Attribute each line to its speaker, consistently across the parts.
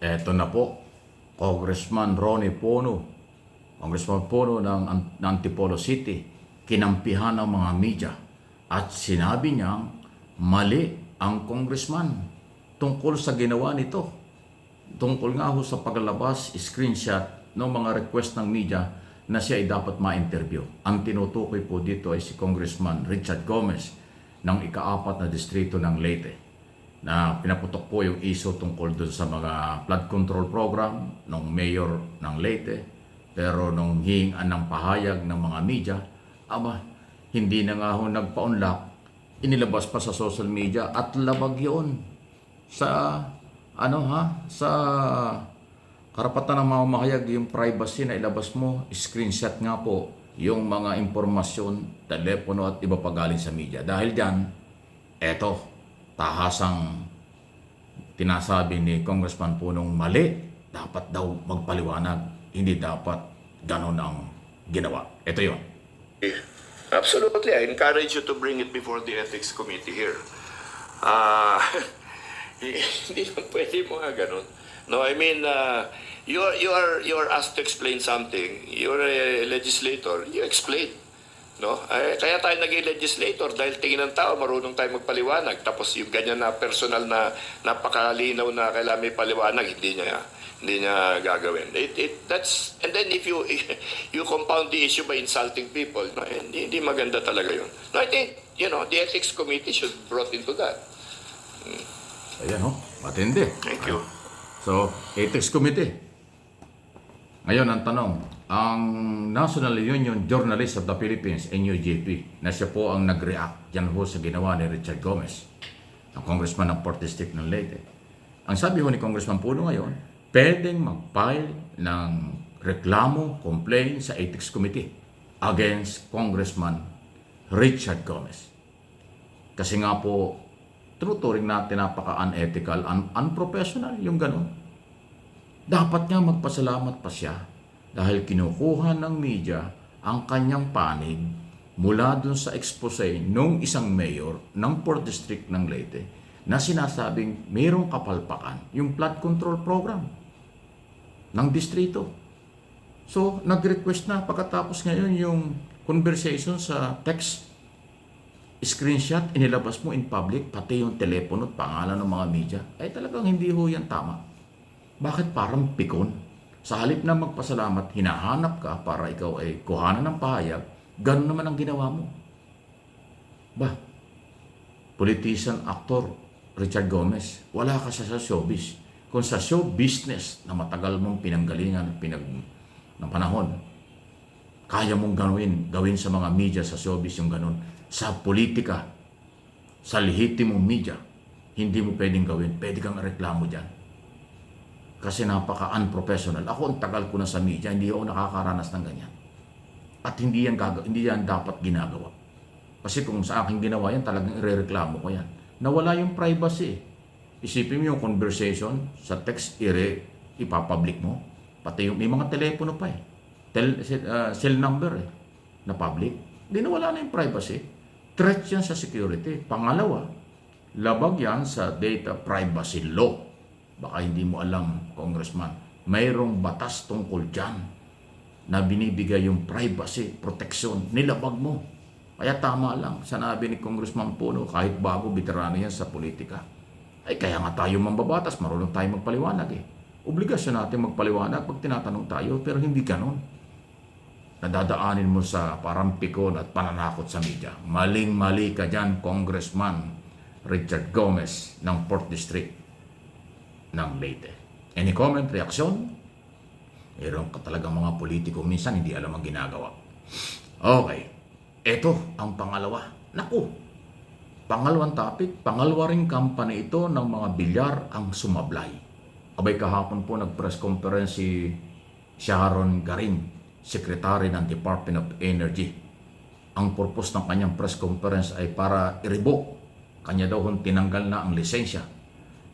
Speaker 1: Eto na po, Congressman Ronnie Pono, Congressman Pono ng Antipolo City, kinampihan ng mga media at sinabi niyang mali ang congressman tungkol sa ginawa nito. Tungkol nga ho sa paglalabas, screenshot ng mga request ng media na siya ay dapat ma-interview. Ang tinutukoy po dito ay si Congressman Richard Gomez ng ika-4 na distrito ng Leyte, na pinaputok po yung issue tungkol doon sa mga flood control program ng mayor ng Leyte. Pero nung hihingan ng pahayag ng mga media, hindi na nga ho nagpa-unlock, inilabas pa sa social media at labag yun sa sa karapatan ng mamahayag, yung privacy na ilabas mo. Screenshot nga po yung mga impormasyon, telepono at iba pa galing sa media. Dahil diyan, eto, tahasang tinasabi ni Congressman Punong mali, dapat daw magpaliwanag, hindi dapat ganon ang ginawa. Ito yun.
Speaker 2: Absolutely. I encourage you to bring it before the Ethics Committee here. Uh, hindi lang pwede mga ganun. No, I mean, you are asked to explain something. You're a legislator. You explain. No? Kaya tayo naging legislator dahil tingin ng tao marunong tayo magpaliwanag. Tapos yung ganyan na personal na napakalinaw na kailangan may paliwanag, hindi niya gagawin. And then if you compound the issue by insulting people, no, hindi maganda talaga yun. No, I think, the Ethics Committee should brought into that.
Speaker 1: Ayan ho, matindi.
Speaker 2: Thank you.
Speaker 1: So, Ethics Committee. Ngayon, ang tanong, ang National Union Journalists of the Philippines, NUJP, na siya po ang nag-react dyan ho sa ginawa ni Richard Gomez, ang congressman ng 4th District ng Leyte. Ang sabi ho ni Congressman Puno ngayon, pwedeng mag-file ng reklamo, complaint sa Ethics Committee against Congressman Richard Gomez. Kasi nga po, tinuturing natin napaka-unethical, unprofessional yung ganun. Dapat nga magpasalamat pa siya dahil kinukuha ng media ang kanyang panig mula dun sa expose nung isang mayor ng 4th District ng Leyte na sinasabing mayroong kapalpakan yung flood control program ng distrito. So, nag-request na pagkatapos ngayon yung conversation sa text screenshot, inilabas mo in public, pati yung telepono at pangalan ng mga media, ay talagang hindi ho yan tama. Bakit parang pikon? Sa halip na magpasalamat, hinahanap ka para ikaw ay kuhanan ng pahayag, ganun naman ang ginawa mo. Politician, actor, Richard Gomez, wala ka sa showbiz. Kung sa show business na matagal mong pinanggalingan ng panahon, kaya mong gawin sa mga media sa showbiz yung ganun. Sa politika, sa lehitimong media, hindi mo pwedeng gawin. Pwede kang reklamo dyan. Kasi napaka-unprofessional. Ako, ang tagal ko na sa media, hindi ako nakakaranas ng ganyan. At hindi yan dapat ginagawa. Kasi kung sa akin ginawa yan, talagang irereklamo ko yan. Nawala yung privacy. Isipin mo yung conversation sa text, ipapublic mo. Pati yung may mga telepono pa cell number na public. Hindi, nawala na yung privacy. Threat yan sa security. Pangalawa, labag yan sa data privacy law. Baka hindi mo alam, Congressman, mayroong batas tungkol dyan na binibigay yung privacy protection. Nilabag mo. Kaya tama lang, sanabi ni Congressman Puno, kahit bago, veterano yan sa politika. Ay kaya nga tayo mambabatas, marunong tayo magpaliwanag Obligasyon natin magpaliwanag pag tinatanong tayo, pero hindi ganon. Nadadaanin mo sa parang pikon at pananakot sa media. Maling-mali ka dyan, Congressman Richard Gomez ng 4th District ng Leyte. Any comment, reaksyon? Meron ka talagang mga politiko minsan hindi alam ang ginagawa. Okay, eto ang pangalawa. Naku, pangalawang topic, pangalawa ring company ito ng mga bilyar ang sumablay. Abay, kahapon po nag-press conference si Sharon Garin, Secretary ng Department of Energy. Ang purpose ng kanyang press conference ay para i-revoke. Kanya daw tinanggal na ang lisensya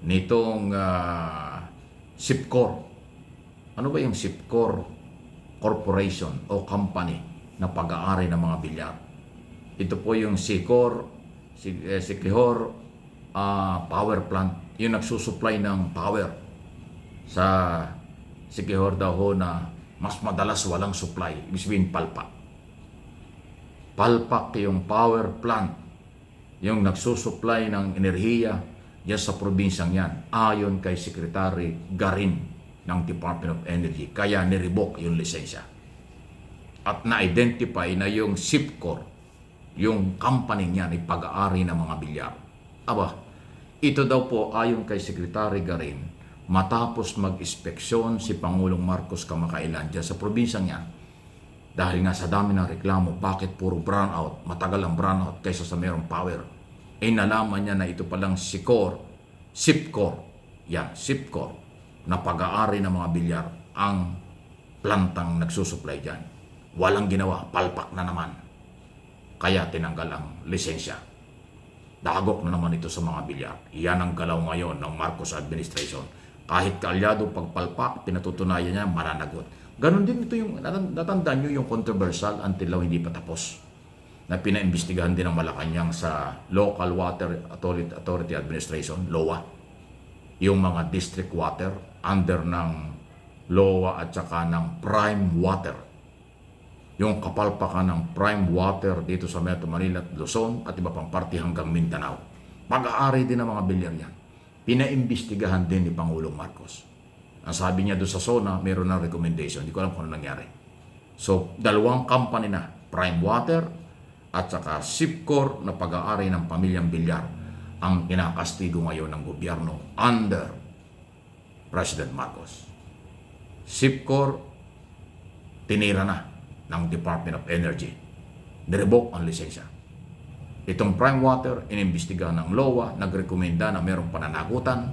Speaker 1: nitong SIPCOR. Ano ba yung SIPCOR Corporation o company na pag-aari ng mga bilyar? Ito po yung SICOR Power Plant, yung nagsusupply ng power sa Siquijor daw ho na mas madalas walang supply, ibig sabihin palpak. Palpak yung power plant, yung nagsusupply ng enerhiya diyan sa probinsyang yan, ayon kay Secretary Garin ng Department of Energy. Kaya nirevoke yung lisensya. At na-identify na yung SIPCOR, yung company niya ay pag-aari ng mga bilyar. Aba, ito daw po ayon kay Secretary Garin, matapos mag-inspeksyon si Pangulong Marcos kamakailan dyan sa probinsyang yan. Dahil nga sa dami ng reklamo, bakit puro brownout, matagal ang brownout kaysa sa mayroong power. Eh nalaman niya na ito palang SIPCOR, SIPCOR, na pag-aari ng mga bilyar ang plantang nagsusupply dyan. Walang ginawa, palpak na naman. Kaya tinanggal ang lisensya. Dagok na naman ito sa mga bilyar. Iyan ang galaw ngayon ng Marcos administration. Kahit kaalyado pagpalpak, pinatutunayan niya, mananagot. Ganon din ito yung, natandaan nyo yung controversial until now hindi pa tapos. Na pinaimbestigahan din ng Malacanang sa Local Water Authority Administration, LOA. Yung mga district water under ng LOA at saka ng prime water. Yung kapalpakan ng prime water dito sa Metro Manila at Luzon at iba pang parte hanggang Mindanao. Pag-aari din ng mga bilyar yan. Pinaimbestigahan din ni Pangulong Marcos. Ang sabi niya doon sa SONA, meron ng recommendation. Hindi ko alam kung ano nangyari. So, dalawang company na, Prime Water at saka SIPCOR na pag-aari ng pamilyang bilyar ang kinakastigo ngayon ng gobyerno under President Marcos. SIPCOR, tinira na ng Department of Energy. Nirevoke ang lisensya. Itong Prime Water, inimbestigahan ng LOA, nagrekomenda na mayroong pananagutan,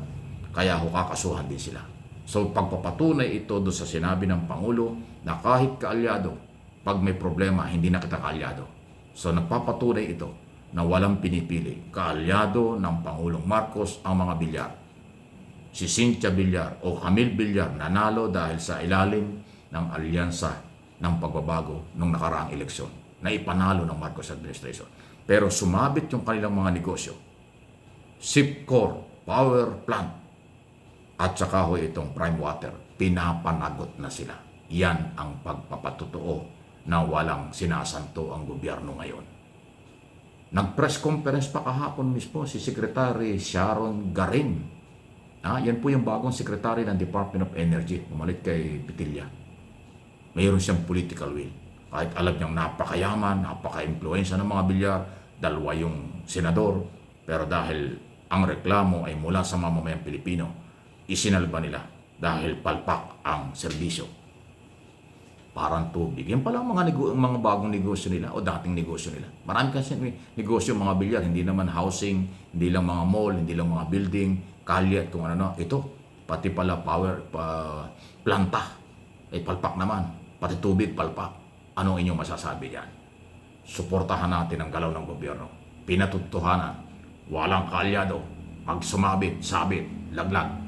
Speaker 1: kaya kakasuhan din sila. So pagpapatunay ito doon sa sinabi ng Pangulo na kahit kaalyado, pag may problema, hindi na kita kaalyado. So nagpapatunay ito na walang pinipili. Kaalyado ng Pangulong Marcos ang mga bilyar. Si Cynthia Villar o Camille Villar nanalo dahil sa ilalim ng alyansa ng pagbabago nung nakaraang eleksyon na ipanalo ng Marcos administration. Pero sumabit yung kanilang mga negosyo. SIPCOR, power plant, at saka ho itong Prime Water, pinapanagot na sila. Yan ang pagpapatutuo na walang sinasanto ang gobyerno ngayon. Nag-press conference pa kahapon mismo si Secretary Sharon Garin. Yan po yung bagong Secretary ng Department of Energy, umalit kay Petilla. Mayroon siyang political will. Kahit alam niyang napakayaman, napaka-influensya ng mga bilyar, dalawa yung senador, pero dahil ang reklamo ay mula sa mamamayang Pilipino, isinalba nila dahil palpak ang serbisyo. Parang tubig. Yan pala ang mga bagong negosyo nila o dating negosyo nila. Marami kasi negosyo mga bilyar, hindi naman housing, hindi lang mga mall, hindi lang mga building, kalye at kung ano. Ito, pati pala power, planta, ay palpak naman. Pati tubig, palpak. Ano inyong masasabi diyan? Suportahan natin ang galaw ng gobyerno. Pinatutuhanan, walang kalyado, pag sumabit, sabit, laglag.